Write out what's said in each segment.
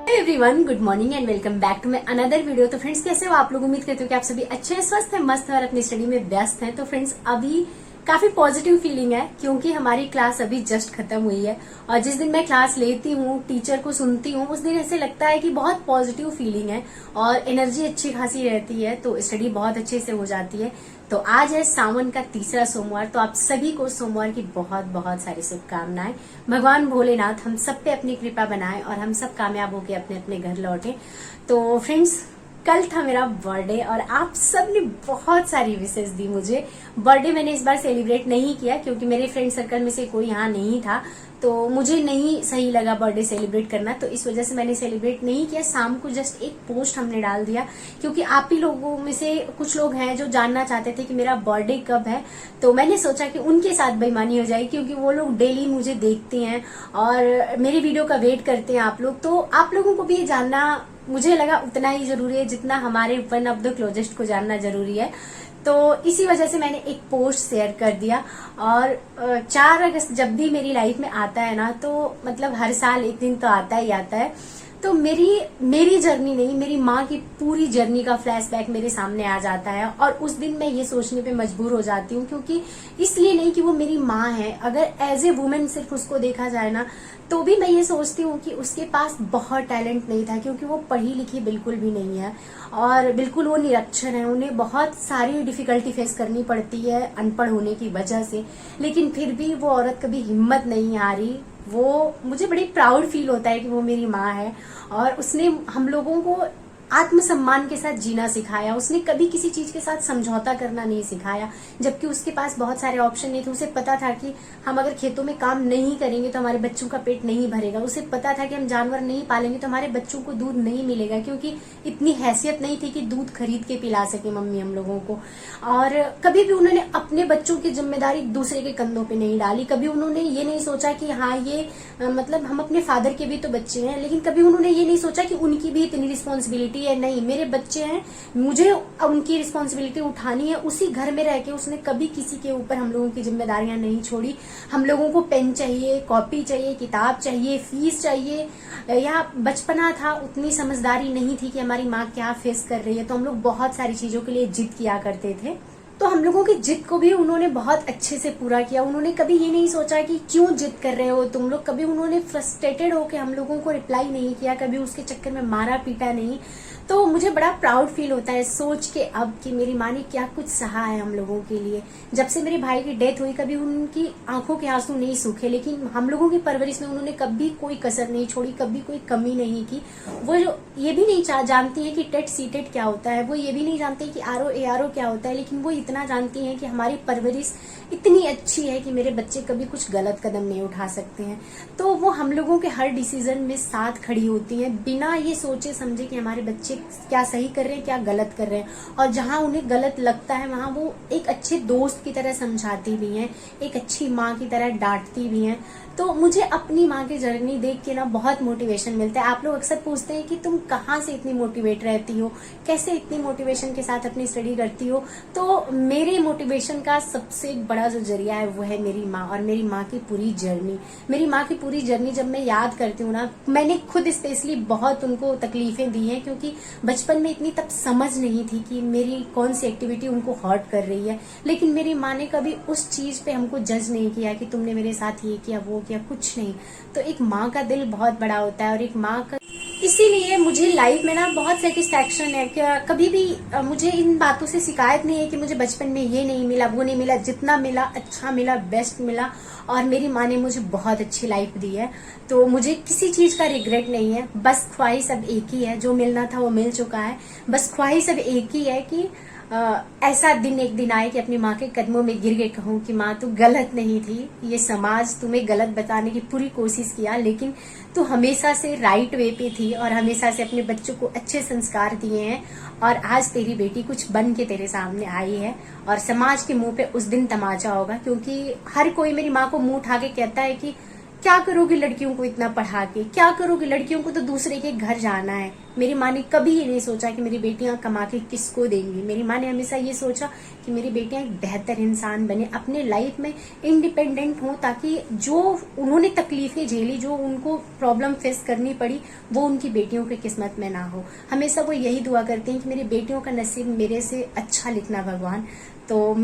Everyone, good morning and welcome back to my another video. तो friends, कैसे हो आप लोग? उम्मीद करते हो कि आप सभी अच्छे हैं, स्वस्थ हैं, मस्त हैं और अपनी स्टडी में व्यस्त हैं। तो फ्रेंड्स, अभी काफी पॉजिटिव फीलिंग है क्योंकि हमारी क्लास अभी जस्ट खत्म हुई है। और जिस दिन मैं क्लास लेती हूँ, टीचर को सुनती हूँ, उस दिन ऐसे लगता है कि बहुत पॉजिटिव फीलिंग है और एनर्जी अच्छी खासी रहती है, तो स्टडी बहुत अच्छे से हो जाती है। तो आज है सावन का तीसरा सोमवार, तो आप सभी को सोमवार की बहुत बहुत सारी शुभकामनाएं। भगवान भोलेनाथ हम सब पे अपनी कृपा बनाएं और हम सब कामयाब होकर अपने अपने घर लौटें। तो फ्रेंड्स, कल था मेरा बर्थडे और आप सब ने बहुत सारी विशेष दी मुझे। बर्थडे मैंने इस बार सेलिब्रेट नहीं किया क्योंकि मेरे फ्रेंड सर्कल में से कोई यहाँ नहीं था, तो मुझे नहीं सही लगा बर्थडे सेलिब्रेट करना, तो इस वजह से मैंने सेलिब्रेट नहीं किया। शाम को जस्ट एक पोस्ट हमने डाल दिया क्योंकि आप ही लोगों में से कुछ लोग हैं जो जानना चाहते थे कि मेरा बर्थडे कब है। तो मैंने सोचा कि उनके साथ बेईमानी हो जाए क्योंकि वो लोग डेली मुझे देखते हैं और मेरी वीडियो का वेट करते हैं आप लोग, तो आप लोगों को भी ये जानना मुझे लगा उतना ही जरूरी है जितना हमारे वन ऑफ द क्लोजेस्ट को जानना जरूरी है। तो इसी वजह से मैंने एक पोस्ट शेयर कर दिया। और 4 अगस्त जब भी मेरी लाइफ में आता है ना, तो मतलब हर साल एक दिन तो आता ही आता है, तो मेरी जर्नी नहीं, मेरी माँ की पूरी जर्नी का फ्लैशबैक मेरे सामने आ जाता है। और उस दिन मैं ये सोचने पे मजबूर हो जाती हूँ क्योंकि इसलिए नहीं कि वो मेरी माँ है, अगर एज ए वुमेन सिर्फ उसको देखा जाए ना, तो भी मैं ये सोचती हूँ कि उसके पास बहुत टैलेंट नहीं था क्योंकि वो पढ़ी लिखी बिल्कुल भी नहीं है और बिल्कुल वो निरक्षर है। उन्हें बहुत सारी डिफिकल्टी फेस करनी पड़ती है अनपढ़ होने की वजह से, लेकिन फिर भी वो औरत कभी हिम्मत नहीं हारी। वो मुझे बड़ी प्राउड फील होता है कि वो मेरी माँ है और उसने हम लोगों को आत्मसम्मान के साथ जीना सिखाया। उसने कभी किसी चीज के साथ समझौता करना नहीं सिखाया, जबकि उसके पास बहुत सारे ऑप्शन नहीं थे। उसे पता था कि हम अगर खेतों में काम नहीं करेंगे तो हमारे बच्चों का पेट नहीं भरेगा। उसे पता था कि हम जानवर नहीं पालेंगे तो हमारे बच्चों को दूध नहीं मिलेगा, क्योंकि इतनी हैसियत नहीं थी कि दूध खरीद के पिला सके मम्मी हम लोगों को। और कभी भी उन्होंने अपने बच्चों की जिम्मेदारी दूसरे के कंधों पे नहीं डाली। कभी उन्होंने ये नहीं सोचा कि हाँ ये मतलब हम अपने फादर के भी तो बच्चे हैं, लेकिन कभी उन्होंने ये नहीं सोचा कि उनकी भी इतनी रिस्पॉन्सिबिलिटी है। नहीं, मेरे बच्चे हैं, मुझे उनकी रिस्पॉन्सिबिलिटी उठानी है। उसी घर में रह के उसने कभी किसी के ऊपर हम लोगों की जिम्मेदारियां नहीं छोड़ी। हम लोगों को पेन चाहिए, कॉपी चाहिए, किताब चाहिए, फीस चाहिए, या बचपना था, उतनी समझदारी नहीं थी कि हमारी माँ क्या फेस कर रही है, तो हम लोग बहुत सारी चीजों के लिए जिद किया करते थे। तो हम लोगों की जिद को भी उन्होंने बहुत अच्छे से पूरा किया। उन्होंने कभी ये नहीं सोचा कि क्यों जिद कर रहे हो तुम लोग। कभी उन्होंने फ्रस्ट्रेटेड होकर हम लोगों को रिप्लाई नहीं किया, कभी उसके चक्कर में मारा पीटा नहीं। तो मुझे बड़ा प्राउड फील होता है सोच के अब कि मेरी माँ ने क्या कुछ सहा है हम लोगों के लिए। जब से मेरे भाई की डेथ हुई, कभी उनकी आंखों के आंसू नहीं सूखे, लेकिन हम लोगों की परवरिश में उन्होंने कभी कोई कसर नहीं छोड़ी, कभी कोई कमी नहीं की। वो ये भी नहीं जानती है कि टेट सीटेट क्या होता है, वो ये भी नहीं जानते कि आरओ एआरओ क्या होता है, लेकिन वो इतना जानती हैं कि हमारी परवरिश इतनी अच्छी है कि मेरे बच्चे कभी कुछ गलत कदम नहीं उठा सकते हैं। तो वो हम लोगों के हर डिसीजन में साथ खड़ी होती हैं, बिना ये सोचे समझे कि हमारे बच्चे क्या सही कर रहे हैं क्या गलत कर रहे हैं। और जहां उन्हें गलत लगता है वहां वो एक अच्छे दोस्त की तरह समझाती भी हैं, एक अच्छी माँ की तरह डांटती भी हैं। तो मुझे अपनी माँ की जर्नी देख के ना बहुत मोटिवेशन मिलता है। आप लोग अक्सर पूछते हैं कि तुम कहाँ से इतनी मोटिवेट रहती हो, कैसे इतनी मोटिवेशन के साथ अपनी स्टडी करती हो। तो मेरे मोटिवेशन का सबसे बड़ा जो जरिया है वो है मेरी माँ और मेरी माँ की पूरी जर्नी। मेरी माँ की पूरी जर्नी जब मैं याद करती हूँ ना, मैंने खुद स्पेशली बहुत उनको तकलीफें दी हैं क्योंकि बचपन में इतनी तब समझ नहीं थी कि मेरी कौन सी एक्टिविटी उनको हर्ट कर रही है। लेकिन मेरी माँ ने कभी उस चीज पे हमको जज नहीं किया कि तुमने मेरे साथ ये किया वो किया, कुछ नहीं। तो एक माँ का दिल बहुत बड़ा होता है और एक माँ का, इसीलिए मुझे लाइफ में ना बहुत सेटिस्फैक्शन है कि कभी भी मुझे इन बातों से शिकायत नहीं है कि मुझे बचपन में ये नहीं मिला वो नहीं मिला। जितना मिला अच्छा मिला, बेस्ट मिला, और मेरी माँ ने मुझे बहुत अच्छी लाइफ दी है। तो मुझे किसी चीज का रिग्रेट नहीं है। बस ख्वाहिश अब एक ही है, जो मिलना था वो मिल चुका है। बस ख्वाहिश अब एक ही है कि ऐसा दिन एक दिन आए कि अपनी माँ के कदमों में गिर के कहूँ कि माँ तू गलत नहीं थी, ये समाज तुम्हें गलत बताने की पूरी कोशिश किया, लेकिन तू हमेशा से राइट वे पे थी और हमेशा से अपने बच्चों को अच्छे संस्कार दिए हैं। और आज तेरी बेटी कुछ बन के तेरे सामने आई है और समाज के मुंह पे उस दिन तमाचा होगा, क्योंकि हर कोई मेरी माँ को मुंह उठा के कहता है कि क्या करोगे लड़कियों को इतना पढ़ा के, क्या करोगे, लड़कियों को तो दूसरे के घर जाना है। मेरी माँ ने कभी ये नहीं सोचा कि मेरी बेटियां कमा के किसको देंगी। मेरी माँ ने हमेशा ये सोचा कि मेरी बेटियां एक बेहतर इंसान बने, अपने लाइफ में इंडिपेंडेंट हो, ताकि जो उन्होंने तकलीफें झेली, जो उनको प्रॉब्लम फेस करनी पड़ी, वो उनकी बेटियों की किस्मत में ना हो। हमेशा वो यही दुआ करते हैं कि मेरी बेटियों का नसीब मेरे से अच्छा लिखना भगवान। तो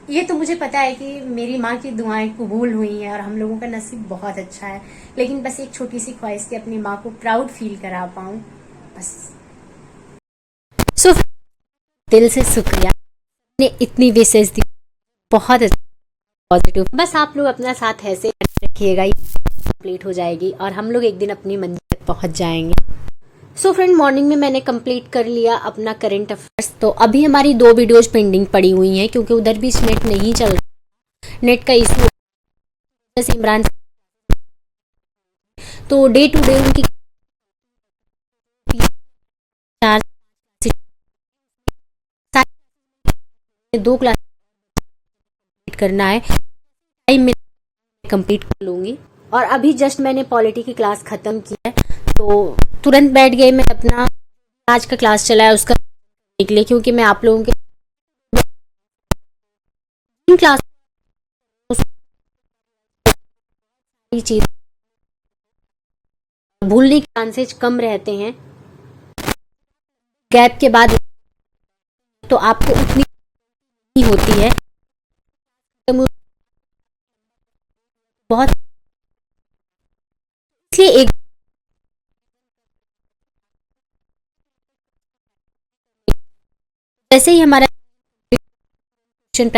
ये तो मुझे पता है कि मेरी माँ की दुआएं कबूल हुई हैं और हम लोगों का नसीब बहुत अच्छा है। लेकिन बस एक छोटी सी ख्वाहिश कि अपनी माँ को प्राउड फील करा पाऊं, बस। दिल से शुक्रिया, ने इतनी विशेष दी, बहुत पॉजिटिव। बस आप लोग अपना साथ ऐसे रखिएगा, कंप्लीट हो जाएगी और हम लोग एक दिन अपनी मंजिल तक पहुंच जाएंगे। सो फ्रेंड, मॉर्निंग में मैंने कंप्लीट कर लिया अपना करंट अफेयर्स। तो अभी हमारी 2 वीडियोज पेंडिंग पड़ी हुई हैं क्योंकि उधर भी नेट नहीं चल रहा, नेट का इशू इमरान। तो डे टू डे उनकी 2 क्लास करना है, टाइम में कंप्लीट कर लूंगी। और अभी जस्ट मैंने पॉलिटी की क्लास खत्म की है, तो तुरंत बैठ गई मैं अपना आज का क्लास चला है उसका निकले, क्योंकि मैं आप लोगों के क्लास चीज भूलने के चांसेस कम रहते हैं गैप के बाद, तो आपको उतनी होती है बहुत, इसलिए एक जैसे ही हमारा प्रैक्टिस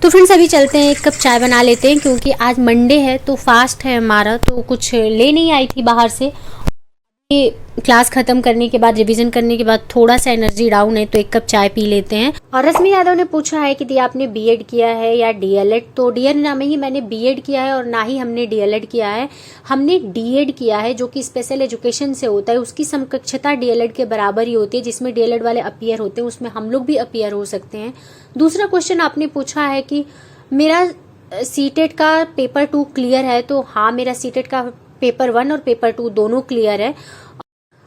तो फ्रेंड्स अभी चलते हैं, 1 कप चाय बना लेते हैं क्योंकि आज मंडे है तो फास्ट है हमारा, तो कुछ ले नहीं आई थी बाहर से। क्लास खत्म करने के बाद, रिवीजन करने के बाद थोड़ा सा एनर्जी डाउन है तो 1 कप चाय पी लेते हैं। और रश्मि यादव ने पूछा है कि दी आपने बीएड किया है या डीएलएड। तो डियर ना में ही मैंने बीएड किया है और ना ही हमने डीएलएड किया है, हमने डीएड किया है जो कि स्पेशल एजुकेशन से होता है। उसकी समकक्षता डीएलएड के बराबर ही होती है, जिसमें डीएलएड वाले अपीयर होते हैं उसमें हम लोग भी अपीयर हो सकते हैं। दूसरा क्वेश्चन आपने पूछा है कि मेरा सीटेट का पेपर 2 क्लियर है। तो हाँ, मेरा सीटेट का पेपर 1 और पेपर 2 दोनों क्लियर है।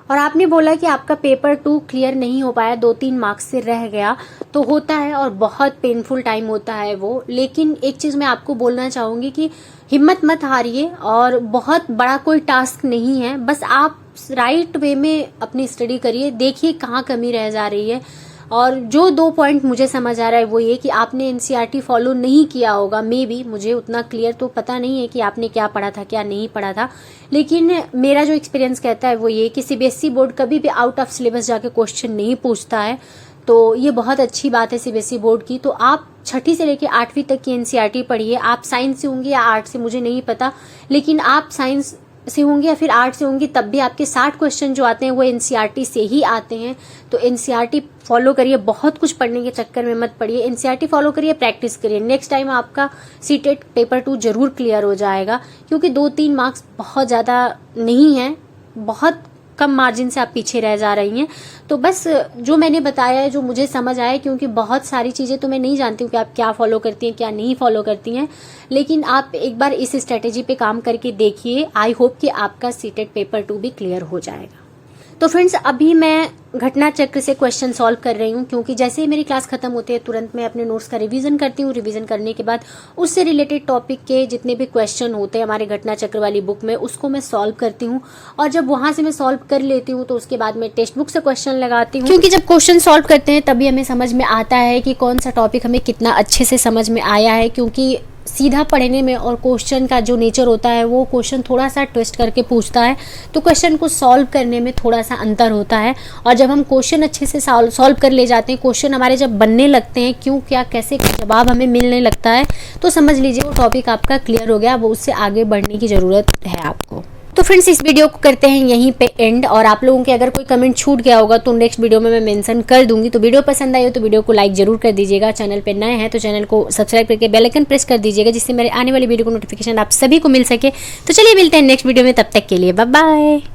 और आपने बोला कि आपका पेपर 2 क्लियर नहीं हो पाया, 2-3 मार्क्स से रह गया। तो होता है और बहुत पेनफुल टाइम होता है वो। लेकिन एक चीज मैं आपको बोलना चाहूंगी कि हिम्मत मत हारिए, और बहुत बड़ा कोई टास्क नहीं है, बस आप राइट वे में अपनी स्टडी करिए, देखिए कहाँ कमी रह जा रही है। और जो 2 पॉइंट मुझे समझ आ रहा है वो ये कि आपने एनसीईआरटी फॉलो नहीं किया होगा, मे बी, मुझे उतना क्लियर तो पता नहीं है कि आपने क्या पढ़ा था क्या नहीं पढ़ा था, लेकिन मेरा जो एक्सपीरियंस कहता है वो ये कि सीबीएसई बोर्ड कभी भी आउट ऑफ सिलेबस जाके क्वेश्चन नहीं पूछता है। तो ये बहुत अच्छी बात है सीबीएसई बोर्ड की। तो आप 6ठी से लेकर 8वीं तक की एनसीईआरटी पढ़िए। आप साइंस से होंगे या आर्ट से मुझे नहीं पता, लेकिन आप साइंस से होंगे या फिर आर्ट से होंगे, तब भी आपके 60 क्वेश्चन जो आते हैं वो एनसीईआरटी से ही आते हैं। तो एनसीईआरटी फॉलो करिए, बहुत कुछ पढ़ने के चक्कर में मत पड़िए, एनसीईआरटी फॉलो करिए, प्रैक्टिस करिए। नेक्स्ट टाइम आपका सीटेट पेपर 2 जरूर क्लियर हो जाएगा, क्योंकि 2-3 मार्क्स बहुत ज़्यादा नहीं है, बहुत कम मार्जिन से आप पीछे रह जा रही हैं। तो बस जो मैंने बताया है, जो मुझे समझ आया, क्योंकि बहुत सारी चीज़ें तो मैं नहीं जानती हूँ कि आप क्या फॉलो करती हैं क्या नहीं फॉलो करती हैं, लेकिन आप एक बार इस स्ट्रेटेजी पे काम करके देखिए। आई होप कि आपका सीटेट पेपर 2 भी क्लियर हो जाएगा। तो फ्रेंड्स अभी मैं घटना चक्र से क्वेश्चन सॉल्व कर रही हूँ, क्योंकि जैसे ही मेरी क्लास खत्म होती है तुरंत मैं अपने नोट्स का रिवीजन करती हूँ। रिवीजन करने के बाद उससे रिलेटेड टॉपिक के जितने भी क्वेश्चन होते हैं हमारे घटना चक्र वाली बुक में, उसको मैं सॉल्व करती हूँ। और जब वहां से मैं सॉल्व कर लेती हूँ तो उसके बाद मैं टेक्स्ट बुक से क्वेश्चन लगाती हूँ, क्योंकि जब क्वेश्चन सॉल्व करते हैं तभी हमें समझ में आता है कि कौन सा टॉपिक हमें कितना अच्छे से समझ में आया है। क्योंकि सीधा पढ़ने में और क्वेश्चन का जो नेचर होता है वो क्वेश्चन थोड़ा सा ट्विस्ट करके पूछता है, तो क्वेश्चन को सॉल्व करने में थोड़ा सा अंतर होता है। और जब हम क्वेश्चन अच्छे से सॉल्व कर ले जाते हैं, क्वेश्चन हमारे जब बनने लगते हैं, क्यों क्या कैसे जवाब हमें मिलने लगता है, तो समझ लीजिए वो टॉपिक आपका क्लियर हो गया, वो उससे आगे बढ़ने की ज़रूरत है आपको। तो फ्रेंड्स इस वीडियो को करते हैं यहीं पे एंड, और आप लोगों के अगर कोई कमेंट छूट गया होगा तो नेक्स्ट वीडियो में मैं मेंशन कर दूंगी। तो वीडियो पसंद आई हो तो वीडियो को लाइक जरूर कर दीजिएगा, चैनल पे नए हैं तो चैनल को सब्सक्राइब करके बेल आइकन प्रेस कर दीजिएगा, जिससे मेरे आने वाली वीडियो को नोटिफिकेशन आप सभी को मिल सके। तो चलिए मिलते हैं नेक्स्ट वीडियो में, तब तक के लिए बाय बाय।